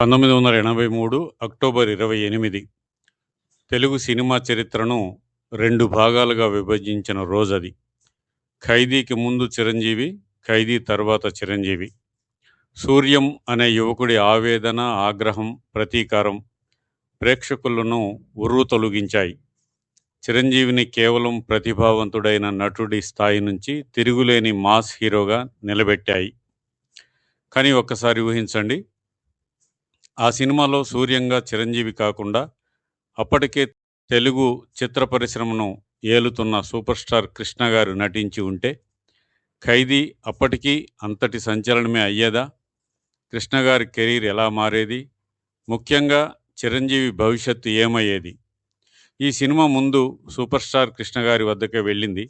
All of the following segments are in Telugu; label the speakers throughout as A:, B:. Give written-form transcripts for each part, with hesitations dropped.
A: 1983 అక్టోబర్ 28 తెలుగు సినిమా చరిత్రను 2 భాగాలుగా విభజించిన రోజది. 'ఖైదీకి ముందు చిరంజీవి, ఖైదీ తర్వాత చిరంజీవి'. సూర్యం అనే యువకుడి ఆవేదన, ఆగ్రహం, ప్రతీకారం ప్రేక్షకులను ఉర్రూతలూగించాయి. చిరంజీవిని కేవలం ప్రతిభావంతుడైన నటుడి స్థాయి నుంచి తిరుగులేని మాస్ హీరోగా నిలబెట్టాయి. కానీ ఒక్కసారి ఊహించండి, ఆ సినిమాలో సూర్యంగా చిరంజీవి కాకుండా అప్పటికే తెలుగు చిత్ర పరిశ్రమను ఏలుతున్న సూపర్ స్టార్ కృష్ణ గారు నటించి ఉంటే 'ఖైదీ' అప్పటికీ అంతటి సంచలనమే అయ్యేదా? కృష్ణ గారి కెరీర్ ఎలా మారేది? ముఖ్యంగా చిరంజీవి భవిష్యత్తు ఏమయ్యేది? ఈ సినిమా ముందు సూపర్ స్టార్ కృష్ణ గారి వద్దకే వెళ్ళింది.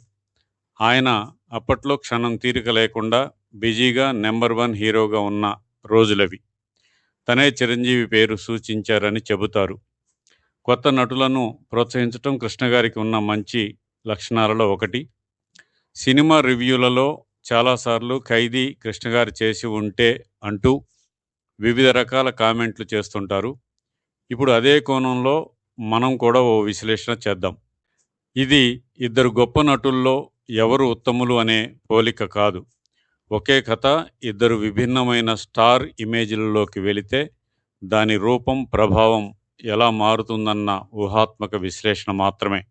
A: ఆయన అప్పట్లో క్షణం తీరిక లేకుండా బిజీగా నెంబర్ 1 హీరోగా ఉన్న రోజులవి. తనే చిరంజీవి పేరు సూచించారని చెబుతారు. కొత్త నటులను ప్రోత్సహించటం కృష్ణగారికి ఉన్న మంచి లక్షణాలలో ఒకటి. సినిమా రివ్యూలలో చాలాసార్లు 'ఖైదీ' కృష్ణగారు చేసి ఉంటే అంటూ వివిధ రకాల కామెంట్లు చేస్తుంటారు. ఇప్పుడు అదే కోణంలో మనం కూడా ఓ విశ్లేషణ చేద్దాం. ఇది ఇద్దరు గొప్ప నటుల్లో ఎవరు ఉత్తములు అనే పోలిక కాదు. ఒకే కథ ఇద్దరు విభిన్నమైన స్టార్ ఇమేజ్లలోకి వెళితే దాని రూపం, ప్రభావం ఎలా మారుతుందన్న ఊహాత్మక విశ్లేషణ మాత్రమే.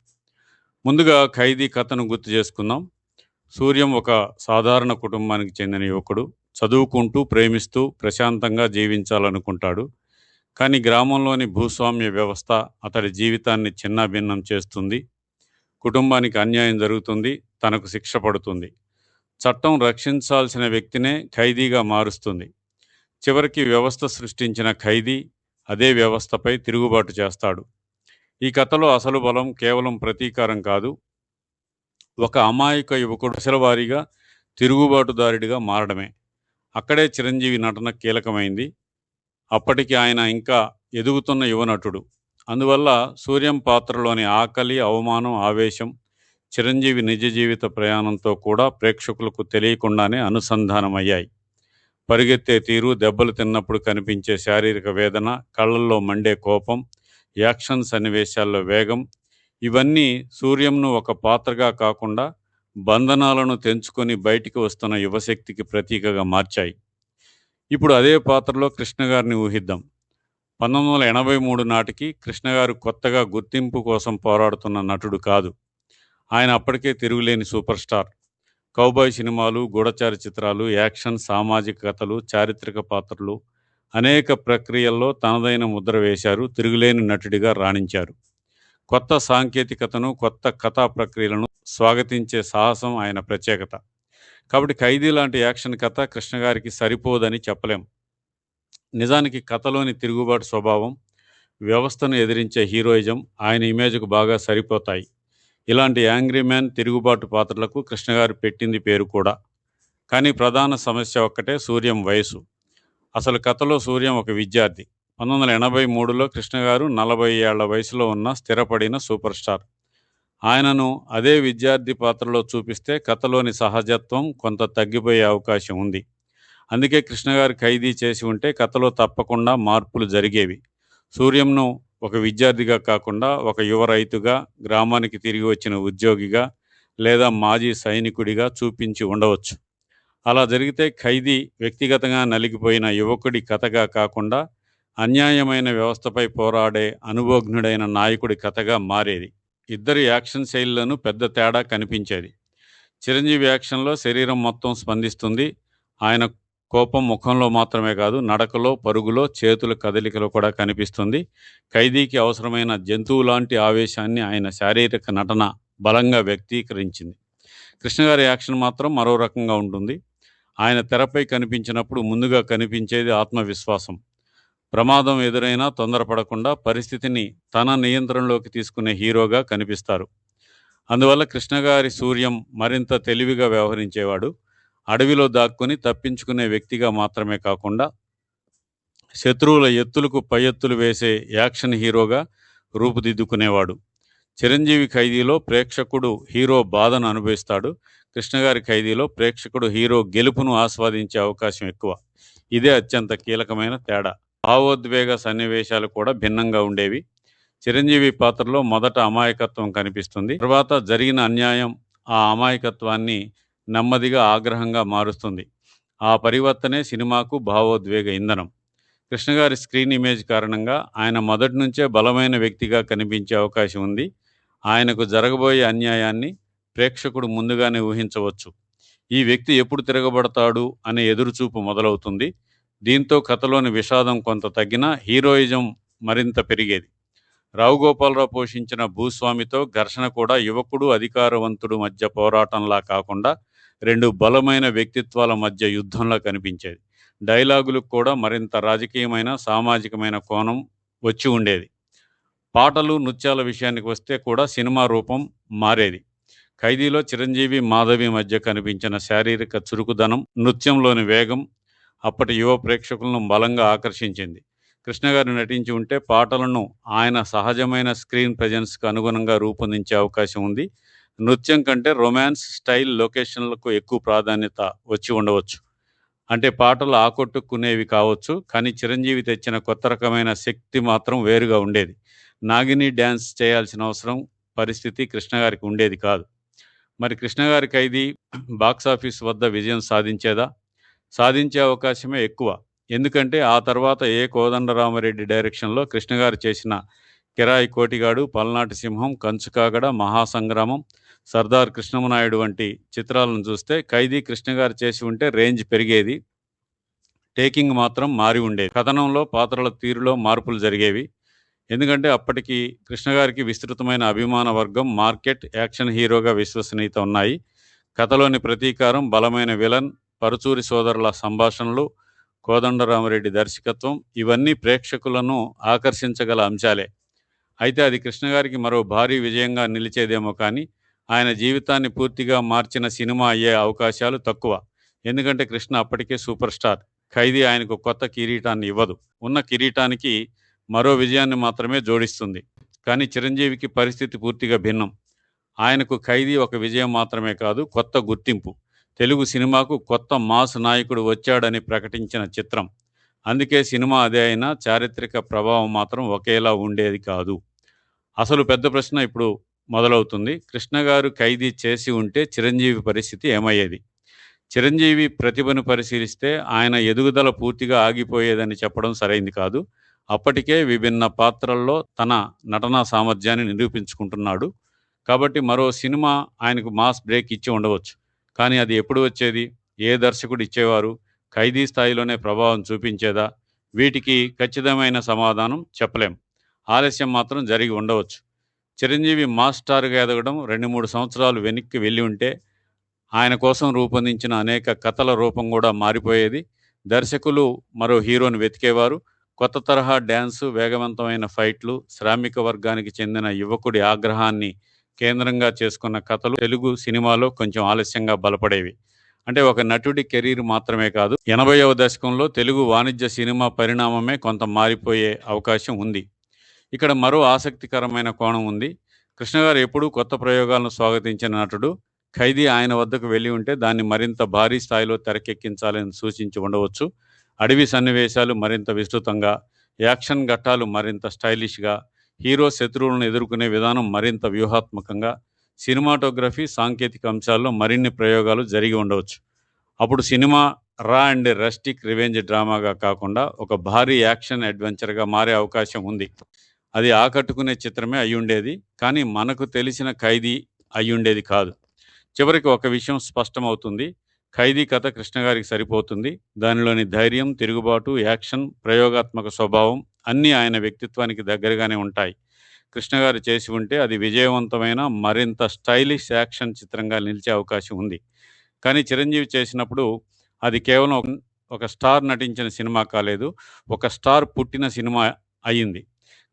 A: ముందుగా 'ఖైదీ' కథను గుర్తు చేసుకుందాం. సూర్యం ఒక సాధారణ కుటుంబానికి చెందిన యువకుడు. చదువుకుంటూ, ప్రేమిస్తూ ప్రశాంతంగా జీవించాలనుకుంటాడు. కానీ గ్రామంలోని భూస్వామ్య వ్యవస్థ అతడి జీవితాన్ని చిన్నాభిన్నం చేస్తుంది. కుటుంబానికి అన్యాయం జరుగుతుంది, తనకు శిక్ష పడుతుంది. చట్టం రక్షించాల్సిన వ్యక్తినే ఖైదీగా మారుస్తుంది. చివరికి వ్యవస్థ సృష్టించిన ఖైదీ అదే వ్యవస్థపై తిరుగుబాటు చేస్తాడు. ఈ కథలో అసలు బలం కేవలం ప్రతీకారం కాదు, ఒక అమాయక యువకుడు దశలవారీగా తిరుగుబాటుదారుడిగా మారడమే. అక్కడే చిరంజీవి నటన కీలకమైంది. అప్పటికి ఆయన ఇంకా ఎదుగుతున్న యువనటుడు. అందువల్ల సూర్యం పాత్రలోని ఆకలి, అవమానం, ఆవేశం చిరంజీవి నిజ జీవిత ప్రయాణంతో కూడా ప్రేక్షకులకు తెలియకుండానే అనుసంధానమయ్యాయి. పరిగెత్తే తీరు, దెబ్బలు తిన్నప్పుడు కనిపించే శారీరక వేదన, కళ్ళల్లో మండే కోపం, యాక్షన్ సన్నివేశాల్లో వేగం, ఇవన్నీ సూర్యంను ఒక పాత్రగా కాకుండా బంధనాలను తెంచుకొని బయటికి వస్తున్న యువశక్తికి ప్రతీకగా మార్చాయి. ఇప్పుడు అదే పాత్రలో కృష్ణగారిని ఊహిద్దాం. 1983 నాటికి కృష్ణగారు కొత్తగా గుర్తింపు కోసం పోరాడుతున్న నటుడు కాదు. ఆయన అప్పటికే తిరుగులేని సూపర్ స్టార్. కౌబాయ్ సినిమాలు, గూఢచారి చిత్రాలు, యాక్షన్, సామాజిక కథలు, చారిత్రక పాత్రలు అనేక ప్రక్రియల్లో తనదైన ముద్ర వేశారు. తిరుగులేని నటుడిగా రాణించారు. కొత్త సాంకేతికతను, కొత్త కథా ప్రక్రియలను స్వాగతించే సాహసం ఆయన ప్రత్యేకత. కాబట్టి 'ఖైదీ' లాంటి యాక్షన్ కథ కృష్ణగారికి సరిపోదని చెప్పలేం. నిజానికి కథలోని తిరుగుబాటు స్వభావం, వ్యవస్థను ఎదిరించే హీరోయిజం ఆయన ఇమేజ్కు బాగా సరిపోతాయి. ఇలాంటి యాంగ్రీ మ్యాన్, తిరుగుబాటు పాత్రలకు కృష్ణగారు పెట్టింది పేరు కూడా. కానీ ప్రధాన సమస్య ఒక్కటే, సూర్యం వయసు. అసలు కథలో సూర్యం ఒక విద్యార్థి. 1983లో కృష్ణగారు 40 ఏళ్ల వయసులో ఉన్న స్థిరపడిన సూపర్ స్టార్. ఆయనను అదే విద్యార్థి పాత్రలో చూపిస్తే కథలోని సహజత్వం కొంత తగ్గిపోయే అవకాశం ఉంది. అందుకే కృష్ణగారు 'ఖైదీ' చేసి ఉంటే కథలో తప్పకుండా మార్పులు జరిగేవి. సూర్యంను ఒక విద్యార్థిగా కాకుండా ఒక యువ రైతుగా, గ్రామానికి తిరిగి వచ్చిన ఉద్యోగిగా లేదా మాజీ సైనికుడిగా చూపించి ఉండవచ్చు. అలా జరిగితే 'ఖైదీ' వ్యక్తిగతంగా నలిగిపోయిన యువకుడి కథగా కాకుండా అన్యాయమైన వ్యవస్థపై పోరాడే అనుభవజ్ఞుడైన నాయకుడి కథగా మారేది. ఇద్దరి యాక్షన్ శైలిలోనూ పెద్ద తేడా కనిపించేది. చిరంజీవి యాక్షన్లో శరీరం మొత్తం స్పందిస్తుంది. ఆయన కోపం ముఖంలో మాత్రమే కాదు, నడకలో, పరుగులో, చేతుల కదలికలో కూడా కనిపిస్తుంది. 'ఖైదీకి' అవసరమైన జంతువు లాంటి ఆవేశాన్ని ఆయన శారీరక నటన బలంగా వ్యక్తీకరించింది. కృష్ణగారి యాక్షన్ మాత్రం మరో రకంగా ఉంటుంది. ఆయన తెరపై కనిపించినప్పుడు ముందుగా కనిపించేది ఆత్మవిశ్వాసం. ప్రమాదం ఎదురైనా తొందరపడకుండా పరిస్థితిని తన నియంత్రణలోకి తీసుకునే హీరోగా కనిపిస్తారు. అందువల్ల కృష్ణగారి సూర్యం మరింత తెలివిగా వ్యవహరించేవాడు. అడవిలో దాక్కుని తప్పించుకునే వ్యక్తిగా మాత్రమే కాకుండా శత్రువుల ఎత్తులకు పై ఎత్తులు వేసే యాక్షన్ హీరోగా రూపుదిద్దుకునేవాడు. చిరంజీవి 'ఖైదీలో' ప్రేక్షకుడు హీరో బాధను అనుభవిస్తాడు. కృష్ణగారి 'ఖైదీలో' ప్రేక్షకుడు హీరో గెలుపును ఆస్వాదించే అవకాశం ఎక్కువ. ఇదే అత్యంత కీలకమైన తేడా. భావోద్వేగ సన్నివేశాలు కూడా భిన్నంగా ఉండేవి. చిరంజీవి పాత్రలో మొదట అమాయకత్వం కనిపిస్తుంది. తర్వాత జరిగిన అన్యాయం ఆ అమాయకత్వాన్ని నెమ్మదిగా ఆగ్రహంగా మారుస్తుంది. ఆ పరివర్తనే సినిమాకు భావోద్వేగ ఇంధనం. కృష్ణగారి స్క్రీన్ ఇమేజ్ కారణంగా ఆయన మొదటి నుంచే బలమైన వ్యక్తిగా కనిపించే అవకాశం ఉంది. ఆయనకు జరగబోయే అన్యాయాన్ని ప్రేక్షకుడు ముందుగానే ఊహించవచ్చు. ఈ వ్యక్తి ఎప్పుడు తిరగబడతాడు అనే ఎదురుచూపు మొదలవుతుంది. దీంతో కథలోని విషాదం కొంత తగ్గినా హీరోయిజం మరింత పెరిగేది. రావు గోపాలరావు పోషించిన భూస్వామితో ఘర్షణ కూడా యువకుడు అధికారవంతుడు మధ్య పోరాటంలా కాకుండా రెండు బలమైన వ్యక్తిత్వాల మధ్య యుద్ధంలా కనిపించేది. డైలాగులకు కూడా మరింత రాజకీయమైన సామాజికమైన కోణం వచ్చి ఉండేది. పాటలు నృత్యాల విషయానికి వస్తే కూడా సినిమా రూపం మారేది. ఖైదీలో చిరంజీవి మాధవి మధ్య కనిపించిన శారీరక చురుకుదనం, నృత్యంలోని వేగం అప్పటి యువ ప్రేక్షకులను బలంగా ఆకర్షించింది. కృష్ణగారు నటించి ఉంటే పాటలను ఆయన సహజమైన స్క్రీన్ ప్రెజెన్స్కు అనుగుణంగా రూపొందించే అవకాశం ఉంది. నృత్యం కంటే రొమాన్స్, స్టైల్, లొకేషన్లకు ఎక్కువ ప్రాధాన్యత వచ్చి ఉండవచ్చు. అంటే పాటలు ఆకట్టుకునేవి కావచ్చు, కానీ చిరంజీవి తెచ్చిన కొత్త రకమైన శక్తి మాత్రం వేరుగా ఉండేది. నాగిని డ్యాన్స్ చేయాల్సిన అవసరం, పరిస్థితి కృష్ణగారికి ఉండేది కాదు. మరి కృష్ణగారి ఖైదీ బాక్సాఫీస్ వద్ద విజయం సాధించేదా? సాధించే అవకాశమే ఎక్కువ. ఎందుకంటే ఆ తర్వాత కోదండరామరెడ్డి డైరెక్షన్లో కృష్ణగారు చేసిన కిరాయి కోటిగాడు, పల్నాటి సింహం, కంచుకాగడ, మహాసంగ్రామం, సర్దార్ కృష్ణమనాయుడు వంటి చిత్రాలను చూస్తే ఖైదీ కృష్ణగారు చేసి ఉంటే రేంజ్ పెరిగేది. టేకింగ్ మాత్రం మారి ఉండేది. కథనంలో, పాత్రల తీరులో మార్పులు జరిగేవి. ఎందుకంటే అప్పటికి కృష్ణగారికి విస్తృతమైన అభిమాన వర్గం, మార్కెట్, యాక్షన్ హీరోగా విశ్వసనీయత ఉన్నాయి. కథలోని ప్రతీకారం, బలమైన విలన్, పరుచూరి సోదరుల సంభాషణలు, కోదండరామరెడ్డి దర్శకత్వం ఇవన్నీ ప్రేక్షకులను ఆకర్షించగల అంశాలే. అయితే అది కృష్ణగారికి మరో భారీ విజయంగా నిలిచేదేమో కానీ ఆయన జీవితాన్ని పూర్తిగా మార్చిన సినిమా అయ్యే అవకాశాలు తక్కువ. ఎందుకంటే కృష్ణ అప్పటికే సూపర్ స్టార్. ఖైదీ ఆయనకు కొత్త కిరీటాన్ని ఇవ్వదు. ఉన్న కిరీటానికి మరో విజయాన్ని మాత్రమే జోడిస్తుంది. కానీ చిరంజీవికి పరిస్థితి పూర్తిగా భిన్నం. ఆయనకు ఖైదీ ఒక విజయం మాత్రమే కాదు, కొత్త గుర్తింపు. తెలుగు సినిమాకు కొత్త మాస్ నాయకుడు వచ్చాడని ప్రకటించిన చిత్రం. అందుకే సినిమా అదే అయినా చారిత్రక ప్రభావం మాత్రం ఒకేలా ఉండేది కాదు. అసలు పెద్ద ప్రశ్న ఇప్పుడు మొదలవుతుంది. కృష్ణగారు ఖైదీ చేసి ఉంటే చిరంజీవి పరిస్థితి ఏమయ్యేది? చిరంజీవి ప్రతిభను పరిశీలిస్తే ఆయన ఎదుగుదల పూర్తిగా ఆగిపోయేదని చెప్పడం సరైంది కాదు. అప్పటికే విభిన్న పాత్రల్లో తన నటనా సామర్థ్యాన్ని నిరూపించుకుంటున్నాడు. కాబట్టి మరో సినిమా ఆయనకు మాస్ బ్రేక్ ఇచ్చి ఉండవచ్చు. కానీ అది ఎప్పుడు వచ్చేది? ఏ దర్శకుడు ఇచ్చేవారు? ఖైదీ స్థాయిలోనే ప్రభావం చూపించేదా? వీటికి ఖచ్చితమైన సమాధానం చెప్పలేం. ఆలస్యం మాత్రం జరిగి ఉండవచ్చు. చిరంజీవి మాస్ స్టార్గా ఎదగడం 2-3 సంవత్సరాలు వెనక్కి వెళ్ళి ఉంటే ఆయన కోసం రూపొందించిన అనేక కథల రూపం కూడా మారిపోయేది. దర్శకులు మరో హీరోని వెతికేవారు. కొత్త తరహా డ్యాన్సు, వేగవంతమైన ఫైట్లు, శ్రామిక వర్గానికి చెందిన యువకుడి ఆగ్రహాన్ని కేంద్రంగా చేసుకున్న కథలు తెలుగు సినిమాలో కొంచెం ఆలస్యంగా బలపడేవి. అంటే ఒక నటుడి కెరీర్ మాత్రమే కాదు, 80వ దశకంలో తెలుగు వాణిజ్య సినిమా పరిణామమే కొంత మారిపోయే అవకాశం ఉంది. ఇక్కడ మరో ఆసక్తికరమైన కోణం ఉంది. కృష్ణగారు ఎప్పుడూ కొత్త ప్రయోగాలను స్వాగతించిన నటుడు. ఖైదీ ఆయన వద్దకు వెళ్ళి ఉంటే దాన్ని మరింత భారీ స్థాయిలో తెరకెక్కించాలని సూచించి ఉండవచ్చు. అడవి సన్నివేశాలు మరింత విస్తృతంగా, యాక్షన్ ఘట్టాలు మరింత స్టైలిష్గా, హీరో శత్రువులను ఎదుర్కొనే విధానం మరింత వ్యూహాత్మకంగా, సినిమాటోగ్రఫీ, సాంకేతిక అంశాల్లో మరిన్ని ప్రయోగాలు జరిగి ఉండవచ్చు. అప్పుడు సినిమా రా అండ్ రస్టిక్ రివెంజ్ డ్రామాగా కాకుండా ఒక భారీ యాక్షన్ అడ్వెంచర్గా మారే అవకాశం ఉంది. అది ఆకట్టుకునే చిత్రమే అయ్యుండేది, కానీ మనకు తెలిసిన ఖైదీ అయ్యుండేది కాదు. చివరికి ఒక విషయం స్పష్టమవుతుంది. ఖైదీ కథ కృష్ణగారికి సరిపోతుంది. దానిలోని ధైర్యం, తిరుగుబాటు, యాక్షన్, ప్రయోగాత్మక స్వభావం అన్నీ ఆయన వ్యక్తిత్వానికి దగ్గరగానే ఉంటాయి. కృష్ణగారు చేసి ఉంటే అది విజయవంతమైన మరింత స్టైలిష్ యాక్షన్ చిత్రంగా నిలిచే అవకాశం ఉంది. కానీ చిరంజీవి చేసినప్పుడు అది కేవలం ఒక స్టార్ నటించిన సినిమా కాలేదు, ఒక స్టార్ పుట్టిన సినిమా అయ్యింది.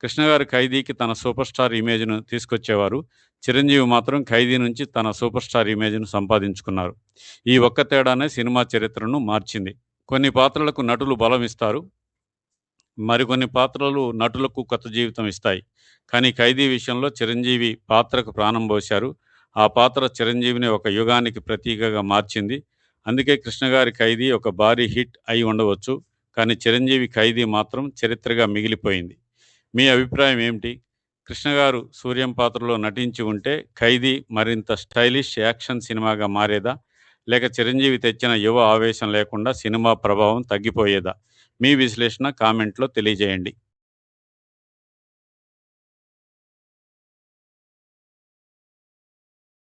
A: కృష్ణగారు ఖైదీకి తన సూపర్ స్టార్ ఇమేజ్ను తీసుకొచ్చేవారు. చిరంజీవి మాత్రం ఖైదీ నుంచి తన సూపర్ స్టార్ ఇమేజ్ను సంపాదించుకున్నారు. ఈ ఒక్క తేడానే సినిమా చరిత్రను మార్చింది. కొన్ని పాత్రలకు నటులు బలం ఇస్తారు, మరికొన్ని పాత్రలు నటులకు కొత్త జీవితం ఇస్తాయి. కానీ ఖైదీ విషయంలో చిరంజీవి పాత్రకు ప్రాణం పోశారు. ఆ పాత్ర చిరంజీవిని ఒక యుగానికి ప్రతీకగా మార్చింది. అందుకే కృష్ణగారి ఖైదీ ఒక భారీ హిట్ అయి ఉండవచ్చు, కానీ చిరంజీవి ఖైదీ మాత్రం చరిత్రగా మిగిలిపోయింది. మీ అభిప్రాయం ఏమిటి? కృష్ణ గారు సూర్యం పాత్రలో నటించి ఉంటే ఖైదీ మరింత స్టైలిష్ యాక్షన్ సినిమాగా మారేదా? లేక చిరంజీవి తెచ్చిన యువ ఆవేశం లేకుండా సినిమా ప్రభావం తగ్గిపోయేదా? మీ విశ్లేషణ కామెంట్లో తెలియజేయండి.